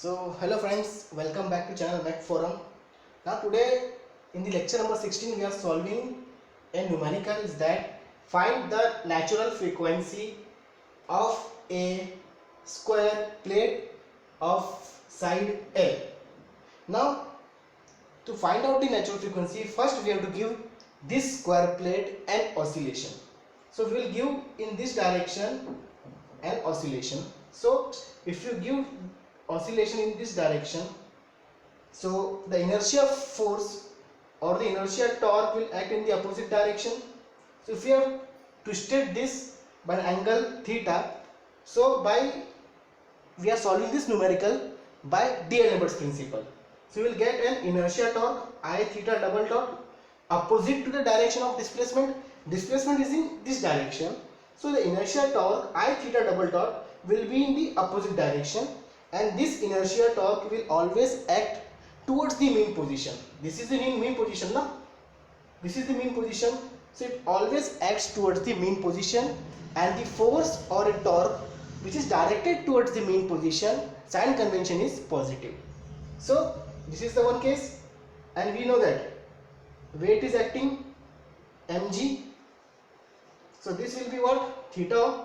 So hello friends, welcome back to channel Mac Forum. Now today in the lecture number 16 we are solving a numerical is that find the natural frequency of a square plate of side L. Now to find out the natural frequency, first we have to give this square plate an oscillation. So we will give in this direction an oscillation. So if you give oscillation in this direction, so the inertia force or the inertia torque will act in the opposite direction. So if you have twisted this by an angle theta, so we are solving this numerical by D'Alembert's principle. So we will get an inertia torque I theta double dot opposite to the direction of displacement. Displacement is in this direction. So the inertia torque I theta double dot will be in the opposite direction, and this inertia torque will always act towards the mean position. This is the mean position, na? This is the mean position. So it always acts towards the mean position, and the force or a torque which is directed towards the mean position, sign convention is positive. So this is the one case, and we know that weight is acting mg. So this will be what? Theta.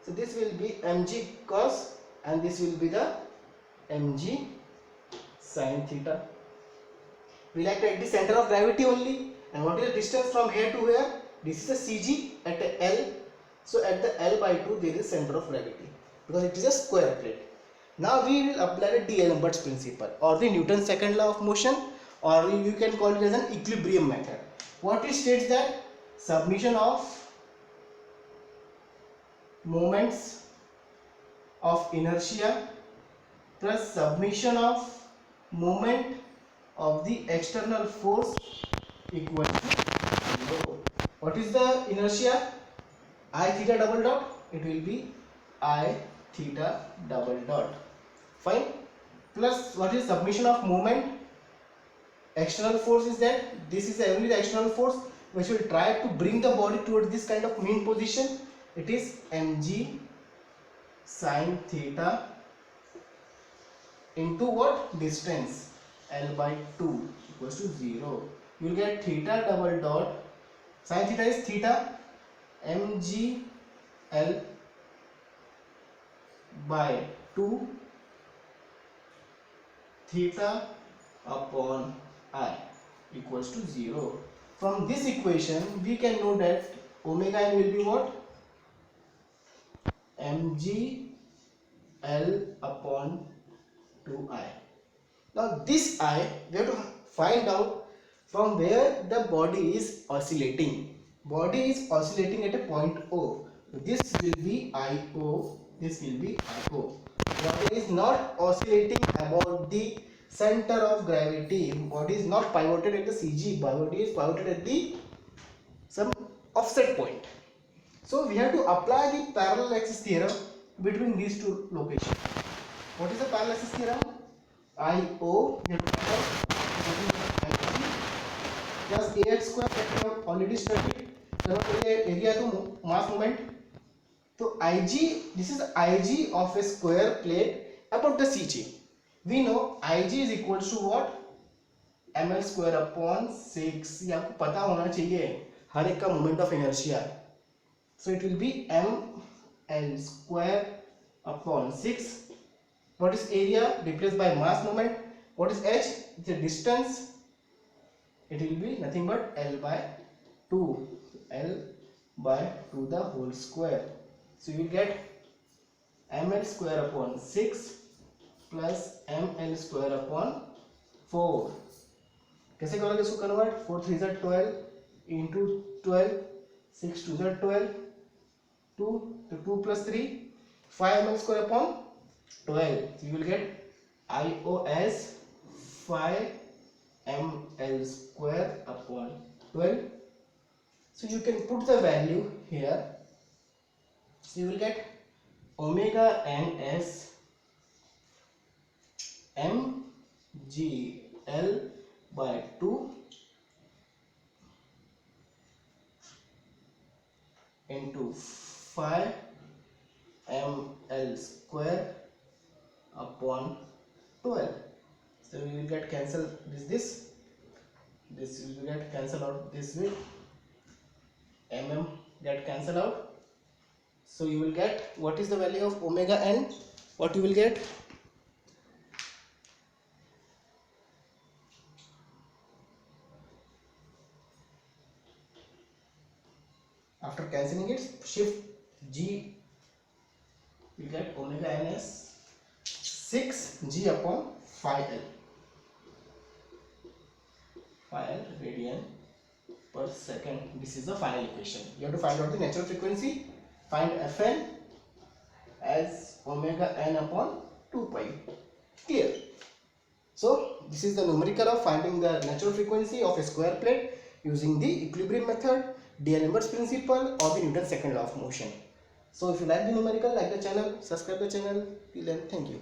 So this will be mg cos, and this will be the mg sin theta. We like to at the center of gravity only. And what is the distance from here to here? This is the CG at L. So at the L by 2 there is center of gravity because it is a square plate. Now we will apply the D'Alembert's principle or the Newton's second law of motion, or you can call it as an equilibrium method. What it states that submission of moments of inertia plus submission of moment of the external force equal to 0. What is the inertia? I theta double dot. It will be I theta double dot. Fine. Plus what is submission of moment? External force is that this is only the external force which will try to bring the body towards this kind of mean position. It is mg sin theta into what? Distance L by 2 equals to 0. You will get theta double dot. Sin theta is theta mg L by 2 theta upon I equals to 0. From this equation we can know that omega n will be what? Mg L upon 2I. Now this I, we have to find out from where the body is oscillating. Body is oscillating at a point O. This will be IO. This will be IO. Body is not oscillating about the center of gravity. Body is not pivoted at the CG. Body is pivoted at the some offset point. So we have to apply the parallel axis theorem between these two locations. What is the parallel axis theorem? IO plus AX square that we have already studied. Area to mass moment. So IG, this is IG of a square plate about the CG. We know IG is equal to what? ml square upon 6. ये आपको पता होना चाहिए हर एक का moment of inertia. So it will be ml square upon 6. What is area? Replaced by mass moment. What is h? It's a distance. It will be nothing but L by 2. L by 2 the whole square. So you will get ml square upon 6 plus ml square upon 4. कैसे करोगे इसको convert? 4 3 is 12 into 12, 6 2 is 12, 2 to 2 plus 3, 5 ml square upon 12. So you will get IO as 5 ml square upon 12. So you can put the value here. So you will get omega n as mgl by 2 into 5 ml square upon 12. So you will get cancel this will get cancel out, this will get cancel out. So you will get, what is the value of omega n? What you will get? After cancelling it, shift G, you get omega n as 6G upon 5L. 5L radian per second. This is the final equation. You have to find out the natural frequency. Find Fn as omega n upon 2 pi. Clear? So this is the numerical of finding the natural frequency of a square plate using the equilibrium method, D'Alembert's principle, or the Newton's second law of motion. So if you like the numerical, like the channel, subscribe the channel. Till then, thank you.